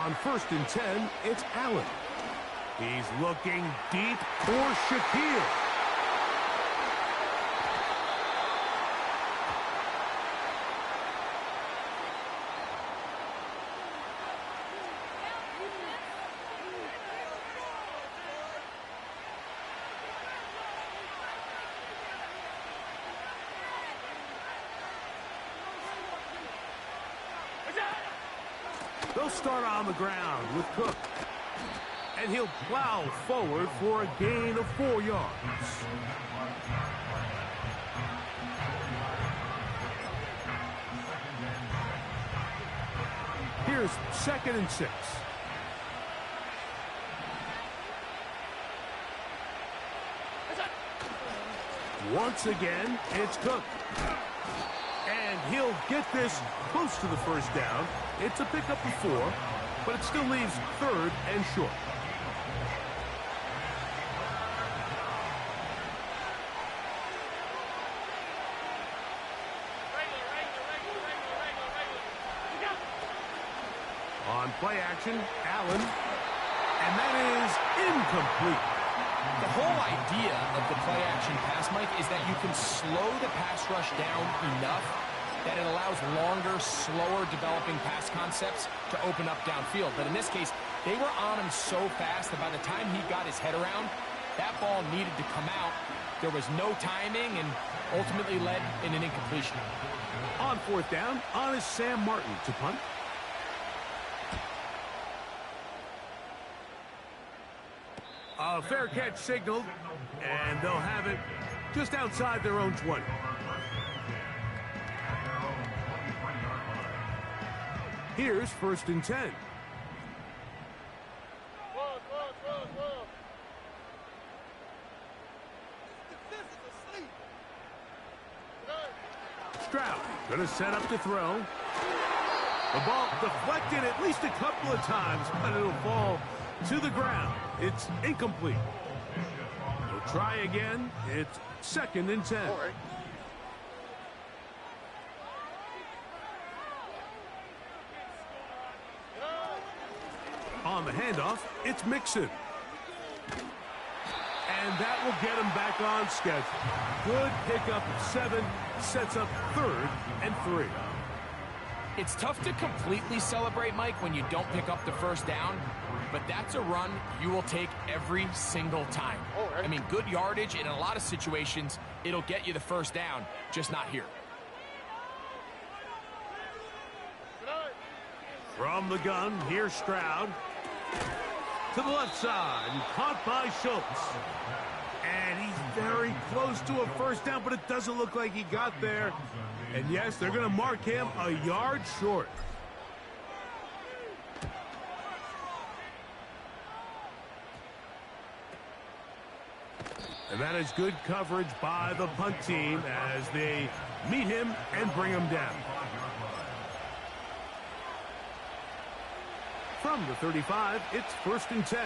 On 1st and 10, it's Allen. He's looking deep for Shaquille. They'll start on the ground with Cook. And he'll plow forward for a gain of 4 yards. Here's 2nd and 6. Once again, it's Cook. And he'll get this close to the first down. It's a pickup of 4, but it still leaves 3rd and short. On play action, Allen, and that is incomplete. The whole idea of the play action pass, Mike, is that you can slow the pass rush down enough that it allows longer, slower developing pass concepts to open up downfield. But in this case, they were on him so fast that by the time he got his head around, that ball needed to come out. There was no timing and ultimately led in an incompletion. On 4th down, on is Sam Martin to punt. A fair catch signaled, and they'll have it just outside their own 20. Here's 1st and 10. Stroud gonna set up to throw. The ball deflected at least a couple of times, but it'll fall to the ground. It's incomplete. He'll try again. It's 2nd and 10. On the handoff, it's Mixon. And that will get him back on schedule. Good pickup of 7, sets up 3rd and 3. It's tough to completely celebrate, Mike, when you don't pick up the first down, but that's a run you will take every single time. I mean, good yardage, and in a lot of situations, it'll get you the first down, just not here. From the gun, here's Stroud. To the left side, caught by Schultz. And he's very close to a first down, but it doesn't look like he got there. And yes, they're going to mark him a yard short. And that is good coverage by the punt team as they meet him and bring him down. From the 35, it's 1st and 10.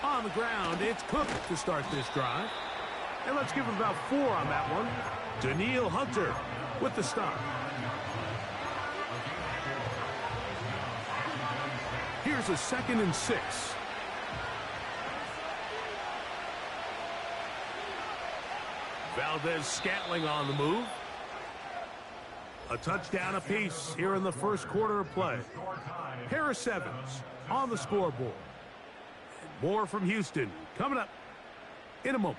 On the ground, it's Cook to start this drive. And let's give him about 4 on that one. Daniil Hunter with the stop. Here's a 2nd and 6. Valdez-Scantling on the move. A touchdown apiece here in the first quarter of play. Harris Evans on the scoreboard. And more from Houston coming up in a moment.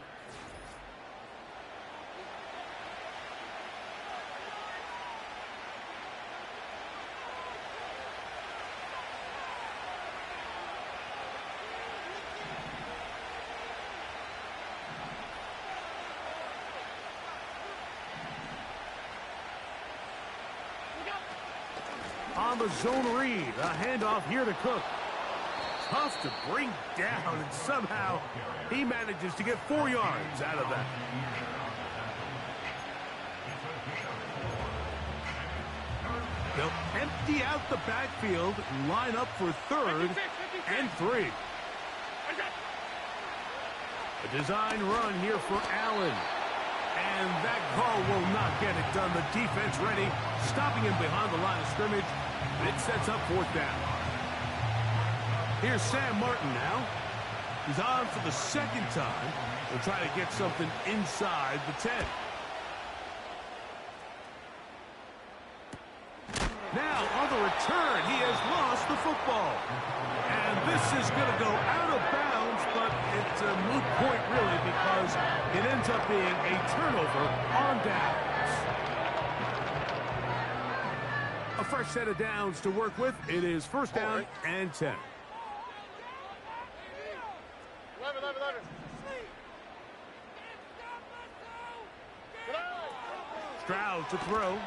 On the zone read, a handoff here to Cook. Tough to bring down, and somehow he manages to get 4 yards out of that. They'll empty out the backfield and line up for 3rd and 3. A Design run here for Allen. And that call will not get it done. The defense ready, stopping him behind the line of scrimmage. It sets up 4th down. Here's Sam Martin now. He's on for the 2nd time. He'll try to get something inside the 10. Now, on the return, he has lost the football. And this is going to go out of bounds, but it's a moot point, really, because it ends up being a turnover on downs. A fresh set of downs to work with. It is 1st down and 10. 11. Stroud to throw.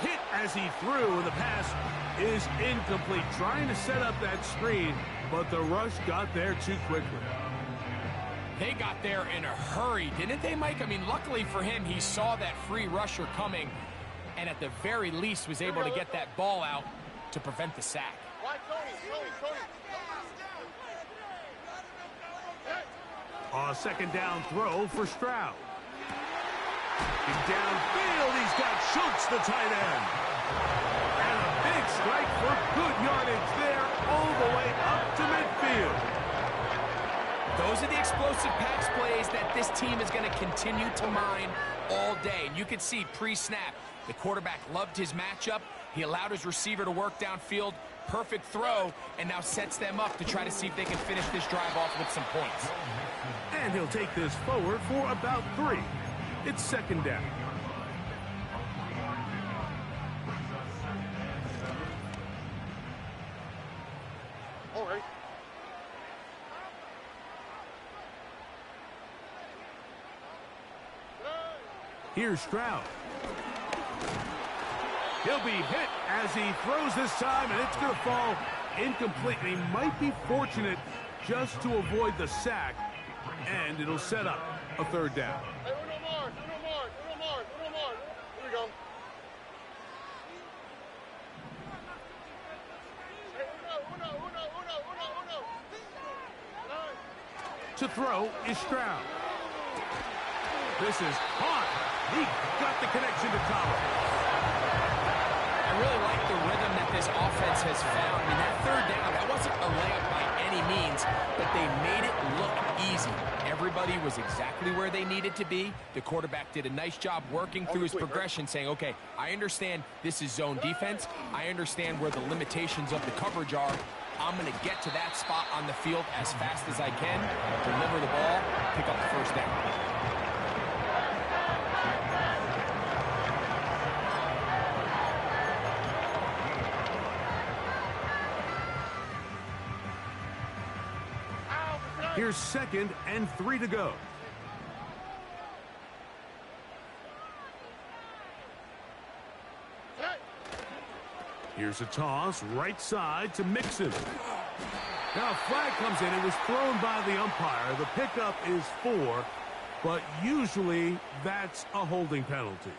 Hit as he threw, and the pass is incomplete. Trying to set up that screen, but the rush got there too quickly. They got there in a hurry, didn't they, Mike? I mean, luckily for him, he saw that free rusher coming, and at the very least was able to get that ball out to prevent the sack. A 2nd down throw for Stroud. Downfield, he's got Schultz, the tight end. And a big strike for good yardage there all the way up to midfield. Those are the explosive pass plays that this team is going to continue to mine all day. And you can see pre-snap, the quarterback loved his matchup. He allowed his receiver to work downfield. Perfect throw, and now sets them up to try to see if they can finish this drive off with some points. And he'll take this forward for about 3. It's 2nd down. All right. Here's Stroud. He'll be hit as he throws this time, and it's going to fall incomplete. And he might be fortunate just to avoid the sack, and it'll set up a 3rd down. Hey, uno more. Here we go. Hey, uno. To throw is Stroud. This is hot. He got the connection to Collins. I really like the rhythm that this offense has found. I mean, that 3rd down, that wasn't a layup by any means, but they made it look easy. Everybody was exactly where they needed to be. The quarterback did a nice job working through his progression, saying, okay, I understand this is zone defense. I understand where the limitations of the coverage are. I'm going to get to that spot on the field as fast as I can, deliver the ball, pick up the 1st down. Here's 2nd and 3 to go. Here's a toss, right side to Mixon. Now a flag comes in. It was thrown by the umpire. The pickup is 4, but usually that's a holding penalty.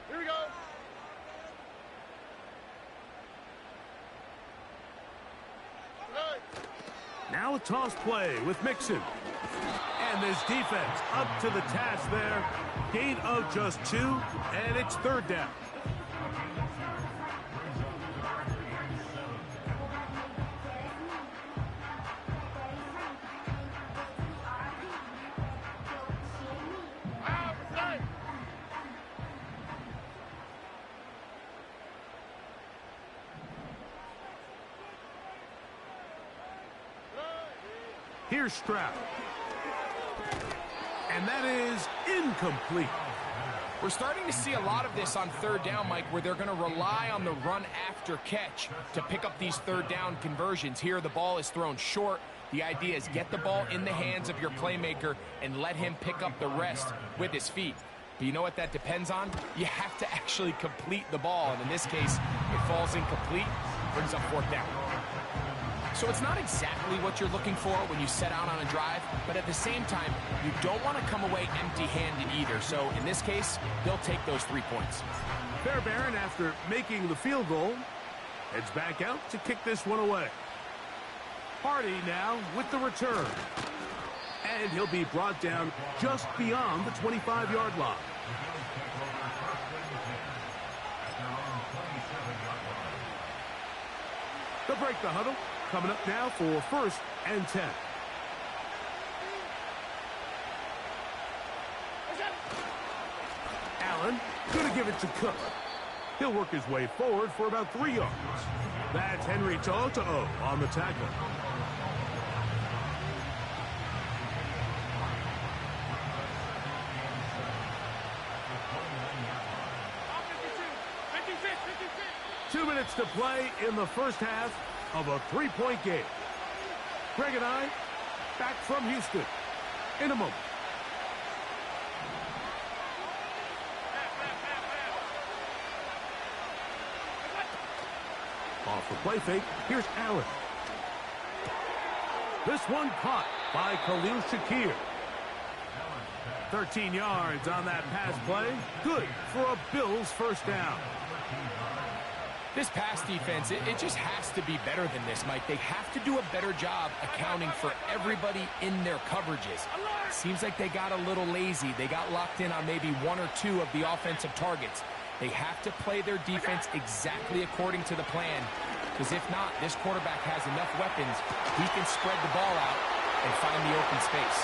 Here we go. Now a toss play with Mixon. And this defense up to the task there. Gain of just 2, and it's 3rd down. Here's Stroud. And that is incomplete. We're starting to see a lot of this on 3rd down, Mike, where they're going to rely on the run after catch to pick up these 3rd down conversions. Here, the ball is thrown short. The idea is get the ball in the hands of your playmaker and let him pick up the rest with his feet. But you know what that depends on? You have to actually complete the ball. And in this case, it falls incomplete, brings up 4th down. So it's not exactly what you're looking for when you set out on a drive, but at the same time, you don't want to come away empty-handed either. So in this case, they'll take those 3 points. Fairbairn, after making the field goal, heads back out to kick this one away. Hardy now with the return. And he'll be brought down just beyond the 25-yard line. They'll break the huddle. Coming up now for 1st and 10. Allen going to give it to Cook. He'll work his way forward for about 3 yards. That's Henry To'o on the tackle. Two minutes to play in the first half of a 3-point game. Greg and I back from Houston in a moment. Off the play fake, here's Allen. This one caught by Khalil Shakir. 13 yards on that pass play. Good for a Bills first down. This pass defense, it just has to be better than this, Mike. They have to do a better job accounting for everybody in their coverages. Seems like they got a little lazy. They got locked in on maybe 1 or 2 of the offensive targets. They have to play their defense exactly according to the plan, because if not, this quarterback has enough weapons. He can spread the ball out and find the open space.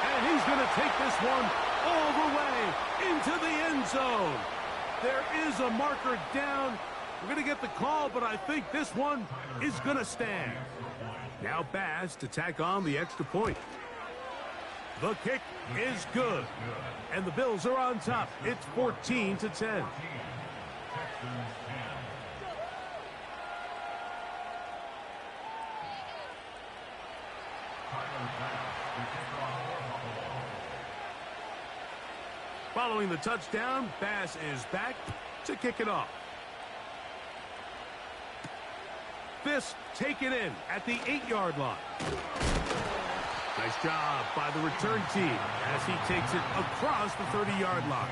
And he's going to take this one all the way into the end zone. There is a marker down. We're going to get the call, but I think this one is going to stand. Now Bass to tack on the extra point. The kick is good. And the Bills are on top. It's 14-10. Following the touchdown, Bass is back to kick it off. This taken in at the 8-yard line. Nice job by the return team as he takes it across the 30-yard line.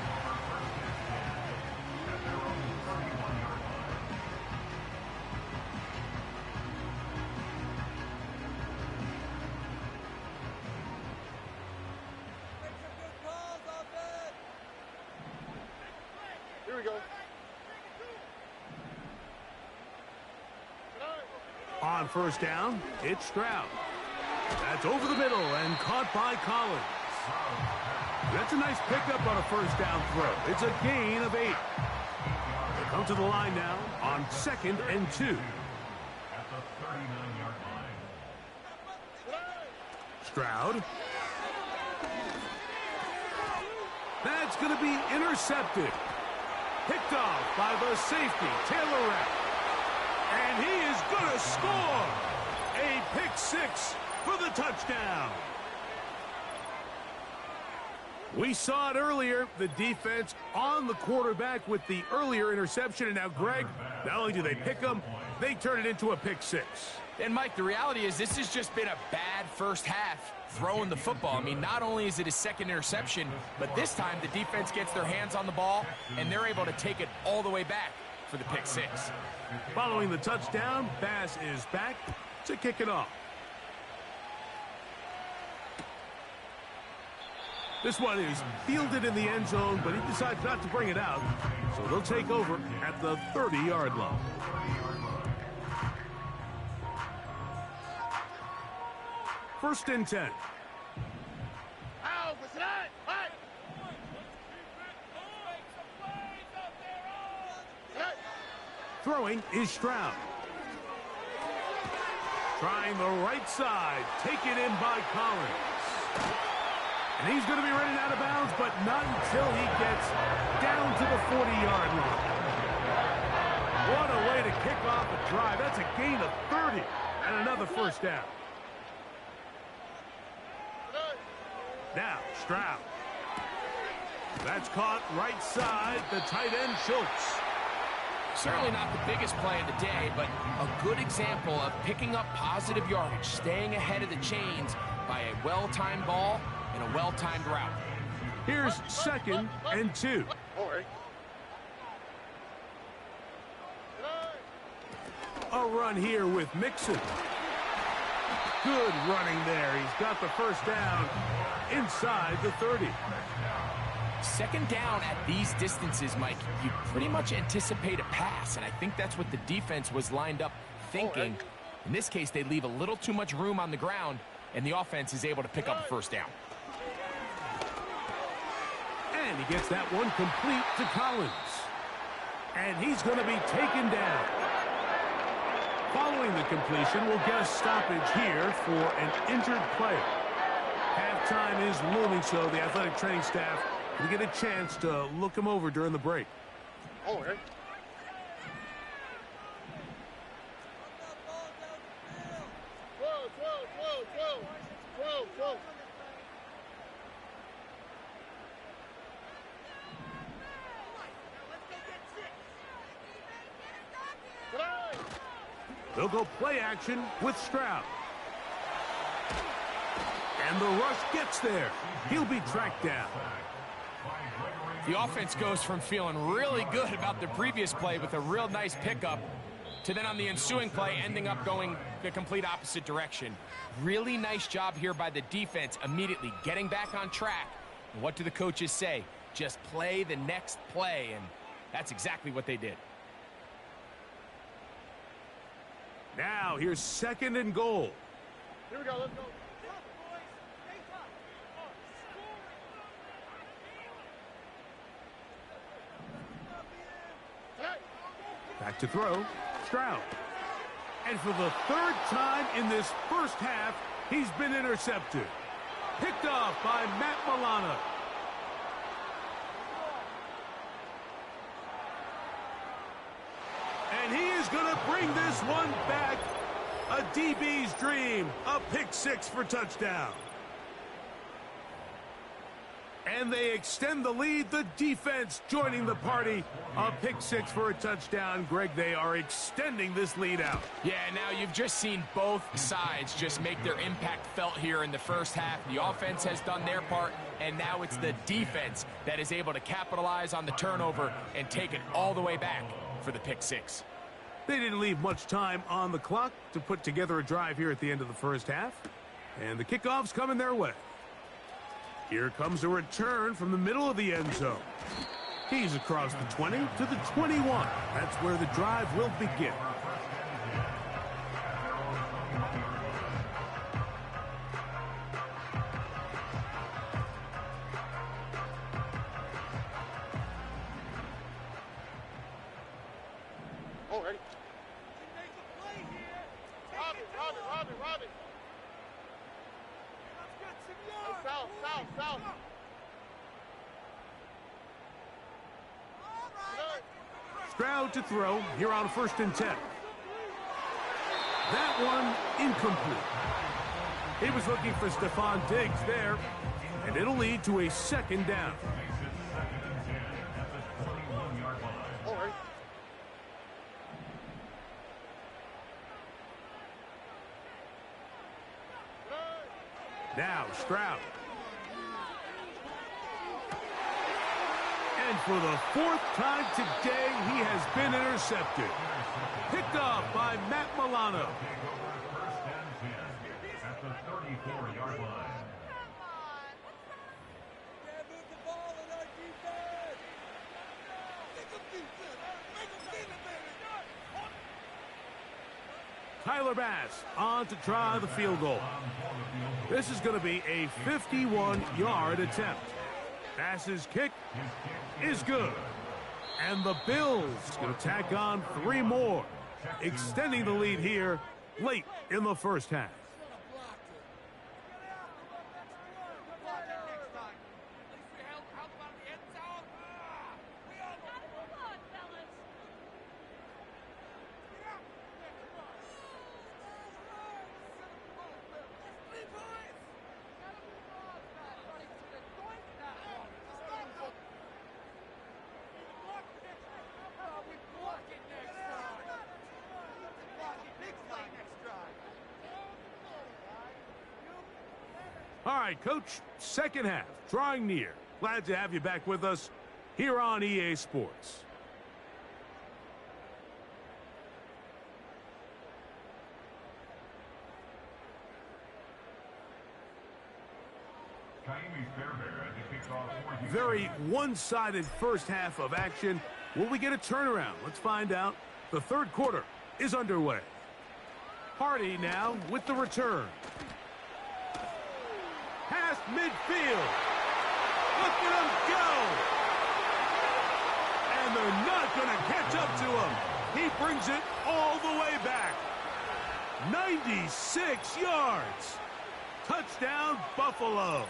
Here we go. On first down, it's Stroud. That's over the middle and caught by Collins. That's a nice pickup on a first down throw. It's a gain of 8. They come to the line now on 2nd and 2. Stroud. That's going to be intercepted. Picked off by the safety, Taylor Rapp. And he is going to score. A pick 6 for the touchdown. We saw it earlier, the defense on the quarterback with the earlier interception. And now, Greg, not only do they pick him, they turn it into a pick 6. And, Mike, the reality is this has just been a bad first half throwing the football. I mean, not only is it his 2nd interception, but this time the defense gets their hands on the ball, and they're able to take it all the way back for the pick 6. Following the touchdown, Bass is back to kick it off. This one is fielded in the end zone, but he decides not to bring it out, so they'll take over at the 30-yard line. First and 10. Throwing is Stroud. Trying the right side. Taken in by Collins. And he's going to be running out of bounds, but not until he gets down to the 40-yard line. What a way to kick off a drive. That's a gain of 30 and another first down. Now, Stroud. That's caught right side, the tight end, Schultz. Certainly not the biggest play of the day, but a good example of picking up positive yardage, staying ahead of the chains by a well-timed ball and a well-timed route. Here's 2nd and 2. All right. A run here with Mixon. Good running there. He's got the first down inside the 30. 2nd down at these distances, Mike, you pretty much anticipate a pass, and I think that's what the defense was lined up thinking. In this case, they leave a little too much room on the ground, and the offense is able to pick up a first down. And he gets that one complete to Collins. And he's going to be taken down. Following the completion, we'll get a stoppage here for an injured player. Halftime is looming, so the athletic training staff will get a chance to look him over during the break. All right. Whoa. They'll go play action with Stroud. And the rush gets there. He'll be tracked down. The offense goes from feeling really good about the previous play with a real nice pickup to then on the ensuing play ending up going the complete opposite direction. Really nice job here by the defense immediately getting back on track. And what do the coaches say? Just play the next play, and that's exactly what they did. Now here's 2nd and goal. Here we go. Let's go. Back to throw, Stroud. And for the 3rd time in this first half, he's been intercepted. Picked off by Matt Milano. And he is going to bring this one back. A DB's dream. A pick 6 for touchdown. And they extend the lead. The defense joining the party. A pick 6 for a touchdown. Greg, they are extending this lead out. Yeah, now you've just seen both sides just make their impact felt here in the first half. The offense has done their part, and now it's the defense that is able to capitalize on the turnover and take it all the way back for the pick 6. They didn't leave much time on the clock to put together a drive here at the end of the first half. And the kickoff's coming their way. Here comes a return from the middle of the end zone. He's across the 20 to the 21. That's where the drive will begin. All right. Robbie. South. Stroud to throw here on 1st and 10. That one incomplete. He was looking for Stephon Diggs there, and it'll lead to a 2nd down. All right. Now Stroud. And for the 4th time today, he has been intercepted. Picked off by Matt Milano. At the 34-yard line. Tyler Bass on to try the field goal. This is going to be a 51-yard attempt. Bass's kick is good. And the Bills going to tack on 3 more, extending the lead here late in the first half. right, Coach, second half, drawing near. Glad to have you back with us here on EA Sports. Very one-sided first half of action. Will we get a turnaround? Let's find out. The third quarter is underway. Hardy now with the return. Past midfield. Look at him go. And they're not going to catch up to him. He brings it all the way back. 96 yards. Touchdown, Buffalo.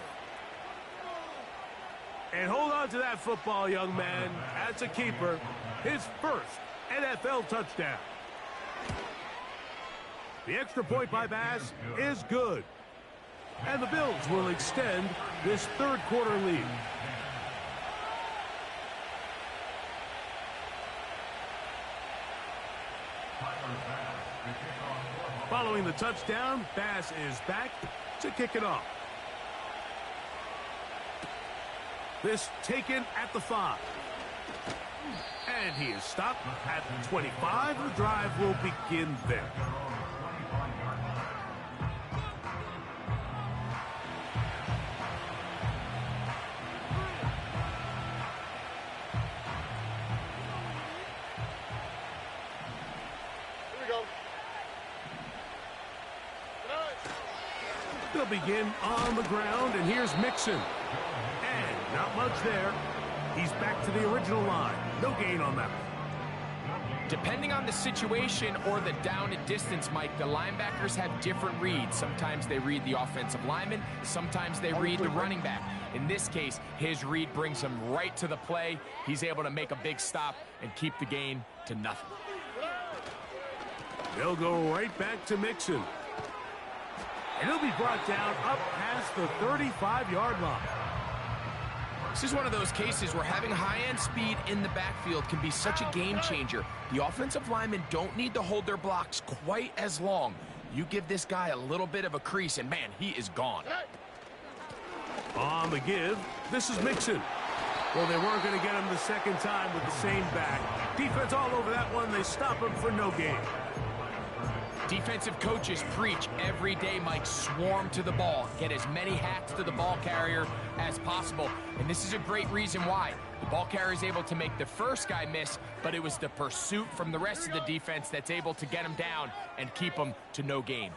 And hold on to that football, young man. That's a keeper. His first NFL touchdown. The extra point by Bass is good. And the Bills will extend this third quarter lead. Following the touchdown, Bass is back to kick it off. This taken at the 5. And he is stopped at the 25. The drive will begin there. Here we go. They'll begin on the ground, and here's Mixon. Not much there. He's back to the original line. No gain on that one. Depending on the situation or the down and distance, Mike, the linebackers have different reads. Sometimes they read the offensive lineman. Sometimes they read the running back. In this case, his read brings him right to the play. He's able to make a big stop and keep the gain to nothing. They'll go right back to Mixon. And he'll be brought down up past the 35-yard line. This is one of those cases where having high-end speed in the backfield can be such a game changer. The offensive linemen don't need to hold their blocks quite as long. You give this guy a little bit of a crease, and man, he is gone. On the give, this is Mixon. Well, they weren't going to get him the second time with the same back. Defense all over that one. They stop him for no gain. Defensive coaches preach every day, Mike, swarm to the ball. Get as many hacks to the ball carrier as possible. And this is a great reason why. The ball carrier is able to make the first guy miss, but it was the pursuit from the rest of the defense that's able to get him down and keep him to no gain.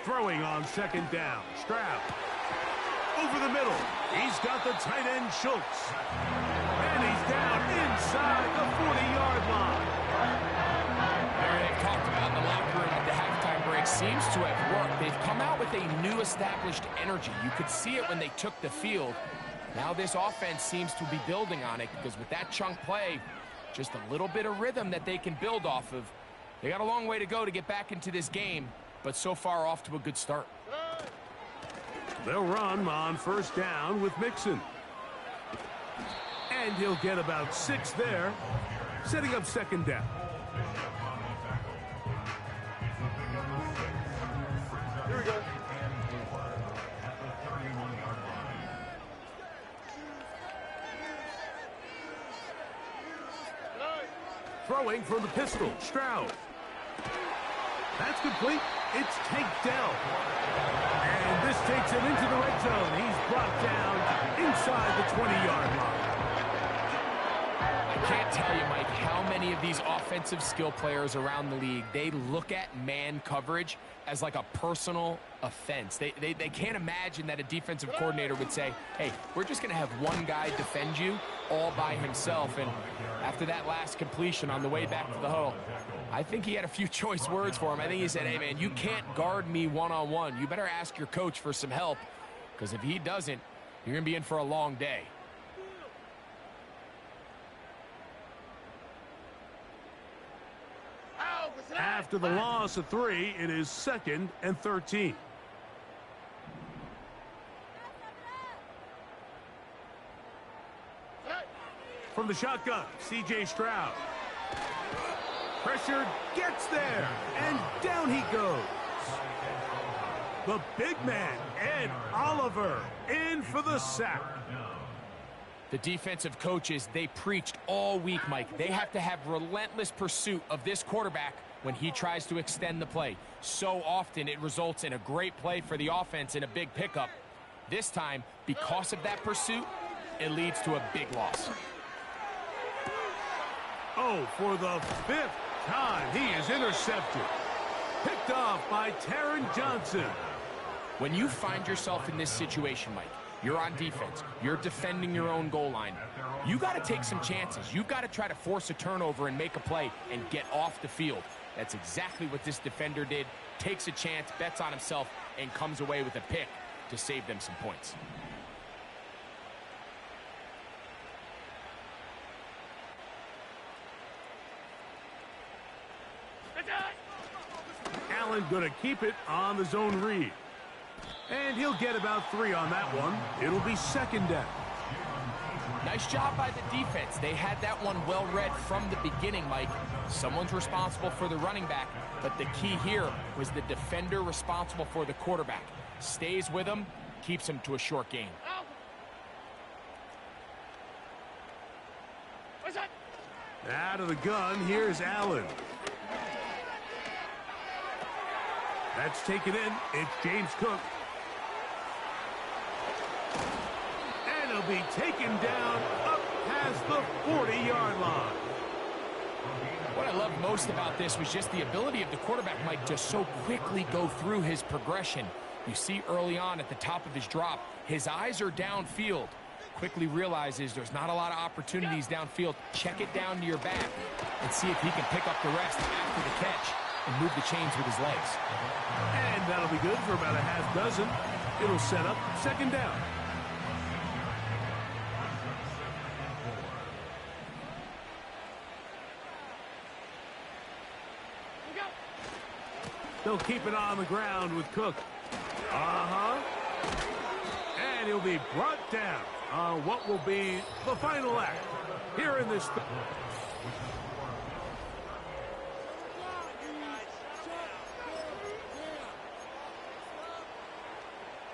Throwing on second down. Stroud. Over the middle. He's got the tight end, Schultz. And he's down inside the 40-yard line. They've talked about the locker room at the halftime break seems to have worked. They've come out with a new established energy. You could see it when they took the field. Now this offense seems to be building on it because with that chunk play, just a little bit of rhythm that they can build off of. They got a long way to go to get back into this game, but so far off to a good start. They'll run on first down with Mixon. And he'll get about 6 there, setting up second down. Here we go. Throwing from the pistol, Stroud. That's complete. It's tanked down. And this takes him into the red zone. He's brought down inside the 20-yard line. I can't tell you, Mike, how many of these offensive skill players around the league, they look at man coverage as like a personal offense. They can't imagine that a defensive coordinator would say, hey, we're just going to have one guy defend you all by himself. And after that last completion on the way back to the huddle, I think he had a few choice words for him. I think he said, hey, man, you can't guard me one-on-one. You better ask your coach for some help, because if he doesn't, you're going to be in for a long day. After the loss of 3, it is 2nd and 13. From the shotgun, C.J. Stroud. Pressured, gets there, and down he goes. The big man, Ed Oliver, in for the sack. The defensive coaches, they preached all week, Mike. They have to have relentless pursuit of this quarterback when he tries to extend the play. So often it results in a great play for the offense and a big pickup. This time, because of that pursuit, it leads to a big loss. Oh, for the 5th time, he is intercepted. Picked off by Taron Johnson. When you find yourself in this situation, Mike, you're on defense, you're defending your own goal line, you got to take some chances. You've got to try to force a turnover and make a play and get off the field. That's exactly what this defender did. Takes a chance, bets on himself, and comes away with a pick to save them some points. Allen going to keep it on the zone read. And he'll get about 3 on that one. It'll be 2nd down. Nice job by the defense. They had that one well read from the beginning, Mike. Someone's responsible for the running back, but the key here was the defender responsible for the quarterback. Stays with him, keeps him to a short gain. Out of the gun, here's Allen. That's taken in. It's James Cook. And he'll be taken down up past the 40-yard line. What I love most about this was just the ability of the quarterback, Mike, to so quickly go through his progression. You see early on at the top of his drop, his eyes are downfield. Quickly realizes there's not a lot of opportunities downfield. Check it down to your back and see if he can pick up the rest after the catch and move the chains with his legs. And that'll be good for about a half dozen. It'll set up 2nd down. They'll keep it on the ground with Cook. And he'll be brought down on what will be the final act here in this.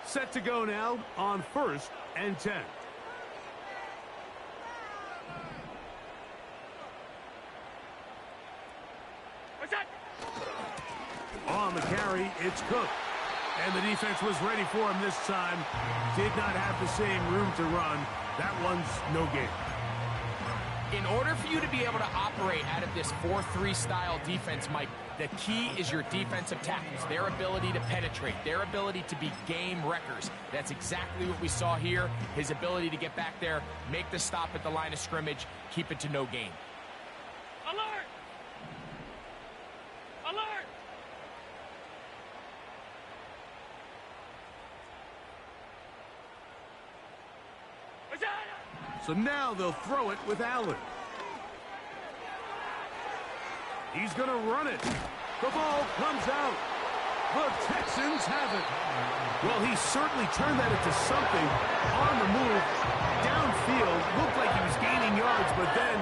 Set to go now on 1st and 10. On the carry, it's Cook. And the defense was ready for him this time. Did not have the same room to run. That one's no gain. In order for you to be able to operate out of this 4-3 style defense, Mike, the key is your defensive tackles, their ability to penetrate, their ability to be game wreckers. That's exactly what we saw here. His ability to get back there, make the stop at the line of scrimmage, keep it to no gain. Alert! Alert! So now they'll throw it with Allen. He's going to run it. The ball comes out. The Texans have it. Well, he certainly turned that into something on the move. Downfield, looked like he was gaining yards, but then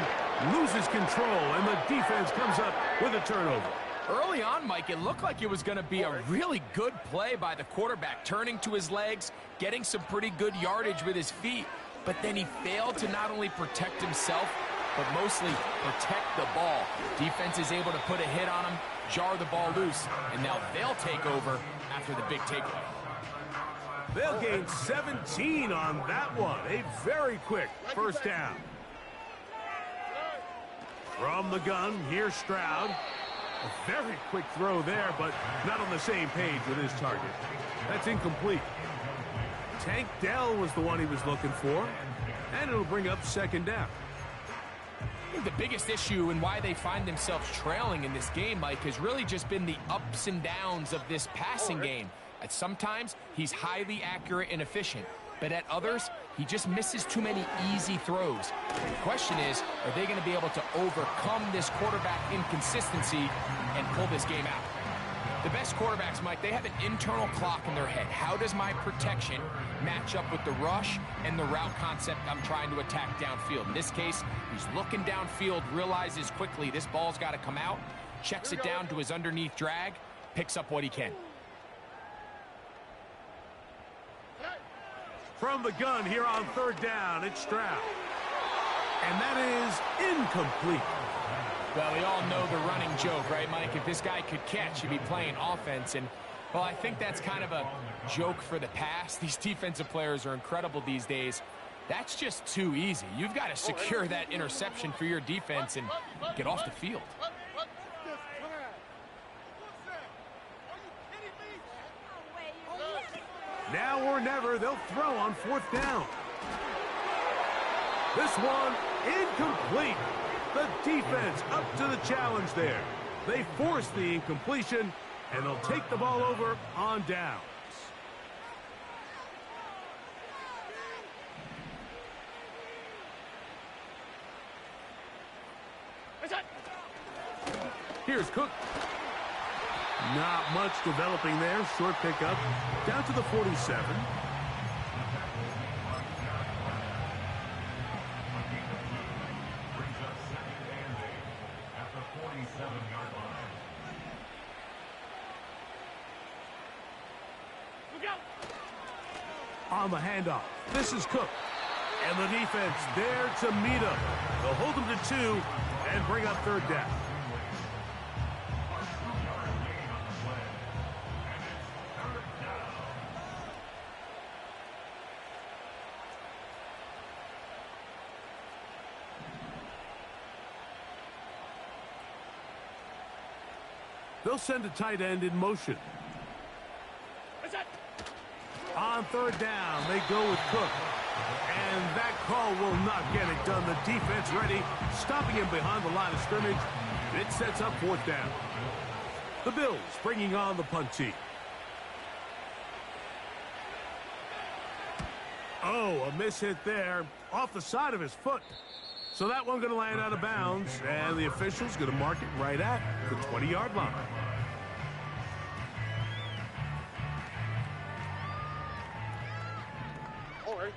loses control, and the defense comes up with a turnover. Early on, Mike, it looked like it was going to be a really good play by the quarterback, turning to his legs, getting some pretty good yardage with his feet. But then he failed to not only protect himself, but mostly protect the ball. Defense is able to put a hit on him, jar the ball loose, and now they'll take over after the big takeaway. They'll gain 17 on that one. A very quick 1st down. From the gun, here's Stroud. A very quick throw there, but not on the same page with his target. That's incomplete. Tank Dell was the one he was looking for, and it'll bring up 2nd down. I think the biggest issue and why they find themselves trailing in this game, Mike, has really just been the ups and downs of this passing game. At sometimes, he's highly accurate and efficient, but at others, he just misses too many easy throws. The question is, are they going to be able to overcome this quarterback inconsistency and pull this game out? The best quarterbacks, Mike, they have an internal clock in their head. How does my protection match up with the rush and the route concept I'm trying to attack downfield? In this case, he's looking downfield, realizes quickly this ball's got to come out, checks it down to his underneath drag, picks up what he can. From the gun here on third down, it's Stroud. And that is incomplete. Well, we all know the running joke, right, Mike? If this guy could catch, he'd be playing offense. And, well, I think that's kind of a joke for the pass. These defensive players are incredible these days. That's just too easy. You've got to secure that interception for your defense and get off the field. Now or never, they'll throw on fourth down. This one, incomplete. The defense up to the challenge there. They force the incompletion, and they'll take the ball over on downs. Here's Cook. Not much developing there. Short pickup. Down to the 47. On the handoff, this is Cook. And the defense there to meet him. They'll hold him to 2 and bring up third down. They'll send a tight end in motion. On third down, they go with Cook. And that call will not get it done. The defense ready, stopping him behind the line of scrimmage. It sets up fourth down. The Bills bringing on the punt team. Oh, a miss hit there off the side of his foot. So that one going to land out of bounds, and the official's going to mark it right at the 20-yard line. All right.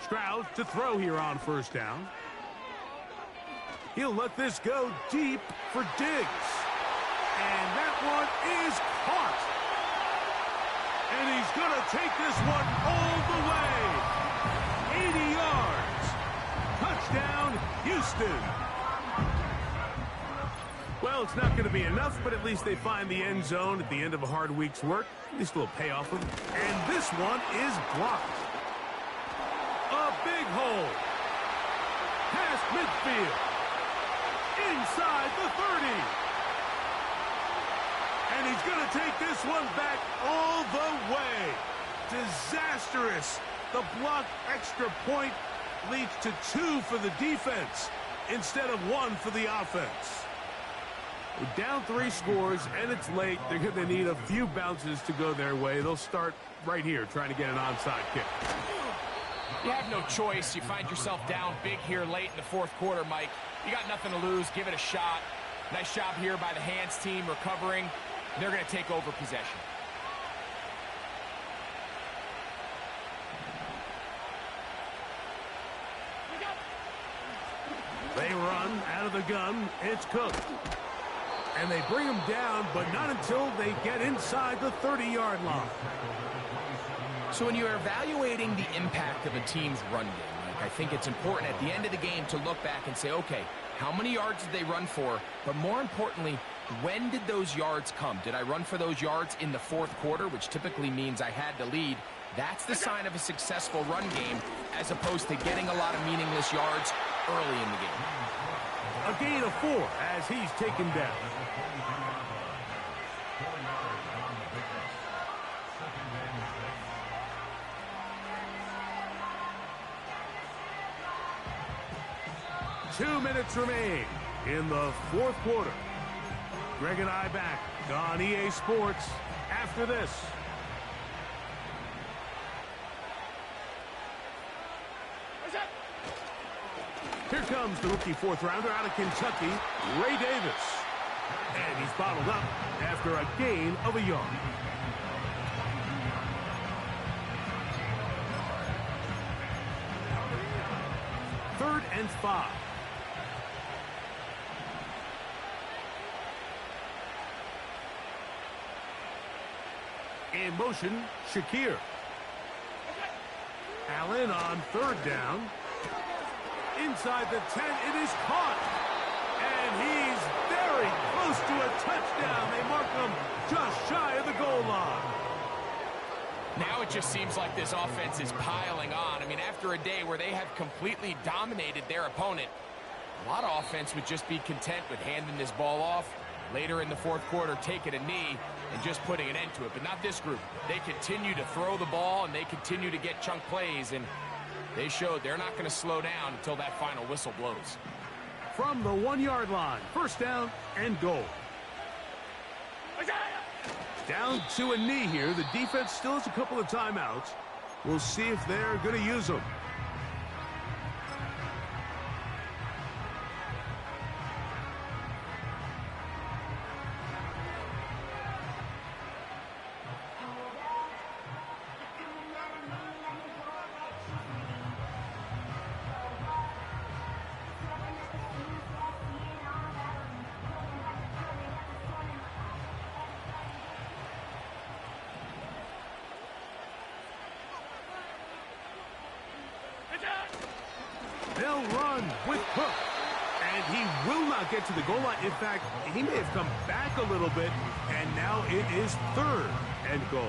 Stroud to throw here on first down. He'll let this go deep for Diggs. And that one is caught. And he's going to take this one all the way. 80 yards. Touchdown, Houston. Well, it's not going to be enough, but at least they find the end zone at the end of a hard week's work. At least a little payoff with it. And this one is blocked. A big hole. Past midfield. Inside the 30. And he's going to take this one back all the way. Disastrous. The blocked extra point leads to 2 for the defense instead of 1 for the offense. We're down 3 scores, and it's late. They're going to need a few bounces to go their way. They'll start right here trying to get an onside kick. You have no choice. You find yourself down big here late in the fourth quarter, Mike. You got nothing to lose. Give it a shot. Nice job here by the hands team recovering. They're going to take over possession. They run out of the gun. It's Cook. And they bring him down, but not until they get inside the 30-yard line. So when you're evaluating the impact of a team's run game, Mike, I think it's important at the end of the game to look back and say, okay, how many yards did they run for? But more importantly, when did those yards come? Did I run for those yards in the fourth quarter, which typically means I had to lead? That's the sign of a successful run game, as opposed to getting a lot of meaningless yards early in the game. A gain of 4 as he's taken down. Two minutes remain in the fourth quarter. Greg and I back on EA Sports after this. Here comes the rookie fourth-rounder out of Kentucky, Ray Davis. And he's bottled up after a gain of a yard. Third and 5. In motion, Shakir. Allen on third down. Inside the 10, it is caught. And he's very close to a touchdown. They mark him just shy of the goal line. Now it just seems like this offense is piling on. I mean, after a day where they have completely dominated their opponent, a lot of offense would just be content with handing this ball off. Later in the fourth quarter, taking a knee and just putting an end to it. But not this group. They continue to throw the ball, and they continue to get chunk plays. And they showed they're not going to slow down until that final whistle blows. From the 1-yard line, first down and goal. Down to a knee here. The defense still has a couple of timeouts. We'll see if they're going to use them. They'll run with Cook. And he will not get to the goal line. In fact, he may have come back a little bit. And now it is third and goal.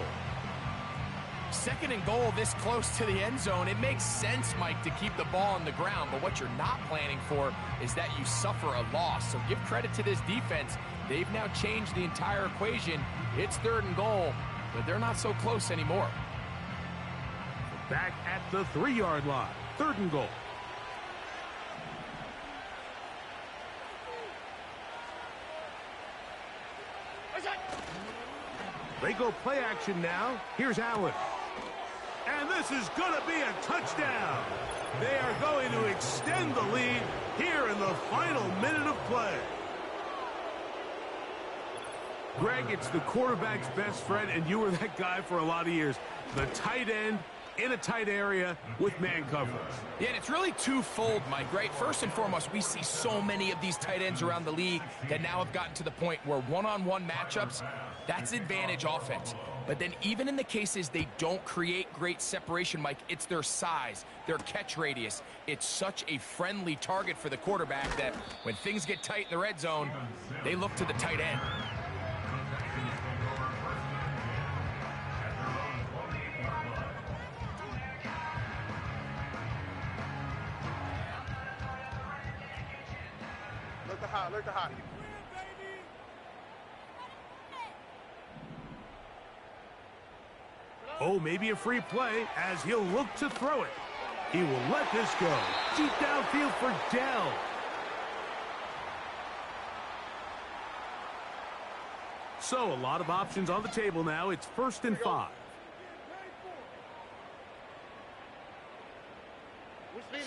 Second and goal this close to the end zone. It makes sense, Mike, to keep the ball on the ground. But what you're not planning for is that you suffer a loss. So give credit to this defense. They've now changed the entire equation. It's third and goal, but they're not so close anymore. Back at the 3-yard line. Third and goal. They go play action now. Here's Allen. And this is going to be a touchdown. They are going to extend the lead here in the final minute of play. Greg, it's the quarterback's best friend, and you were that guy for a lot of years. The tight end in a tight area with man coverage. Yeah, and it's really twofold, Mike, right? First and foremost, we see so many of these tight ends around the league that now have gotten to the point where one-on-one matchups, that's advantage offense. But then even in the cases they don't create great separation, Mike, it's their size, their catch radius. It's such a friendly target for the quarterback that when things get tight in the red zone, they look to the tight end. Look the hot. Oh, maybe a free play as he'll look to throw it. He will let this go. Deep downfield for Dell. So a lot of options on the table now. It's 1st and 5.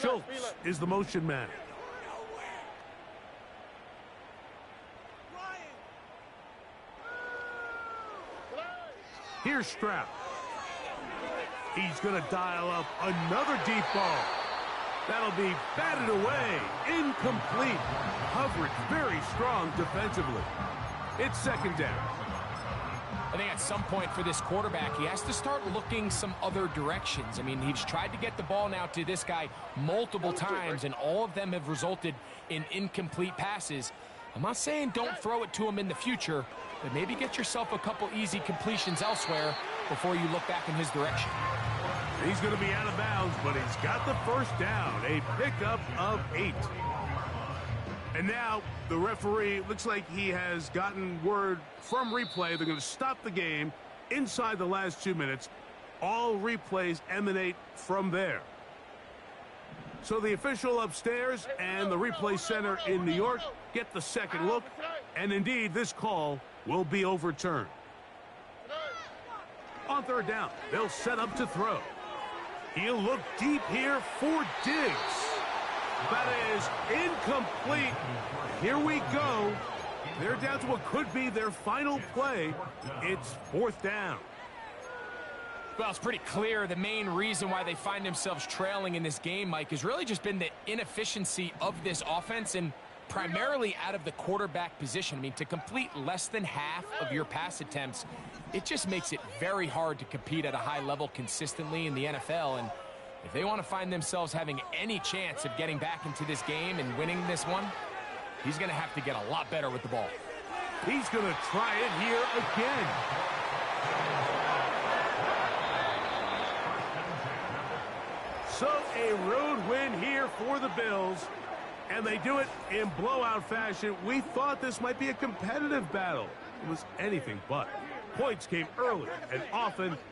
Schultz is the motion man. Here's Stroud. He's going to dial up another deep ball. That'll be batted away. Incomplete. Coverage very strong defensively. It's second down. I think at some point for this quarterback, he has to start looking some other directions. I mean, he's tried to get the ball now to this guy multiple times, and all of them have resulted in incomplete passes. I'm not saying don't throw it to him in the future, but maybe get yourself a couple easy completions elsewhere before you look back in his direction. He's going to be out of bounds, but he's got the first down. A pickup of 8. And now the referee looks like he has gotten word from replay. They're going to stop the game inside the last 2 minutes. All replays emanate from there. So the official upstairs and the replay center in New York get the second look. And indeed, this call will be overturned. On third down, they'll set up to throw. He'll look deep here for Diggs. That is incomplete. Here we go. They're down to what could be their final play. It's 4th down. Well, it's pretty clear the main reason why they find themselves trailing in this game, Mike, has really just been the inefficiency of this offense. And primarily out of the quarterback position. I mean, to complete less than half of your pass attempts, it just makes it very hard to compete at a high level consistently in the NFL. And if they want to find themselves having any chance of getting back into this game and winning this one, he's going to have to get a lot better with the ball. He's going to try it here again. So a road win here for the Bills, and they do it in blowout fashion. We thought this might be a competitive battle. It was anything but. Points came early and often,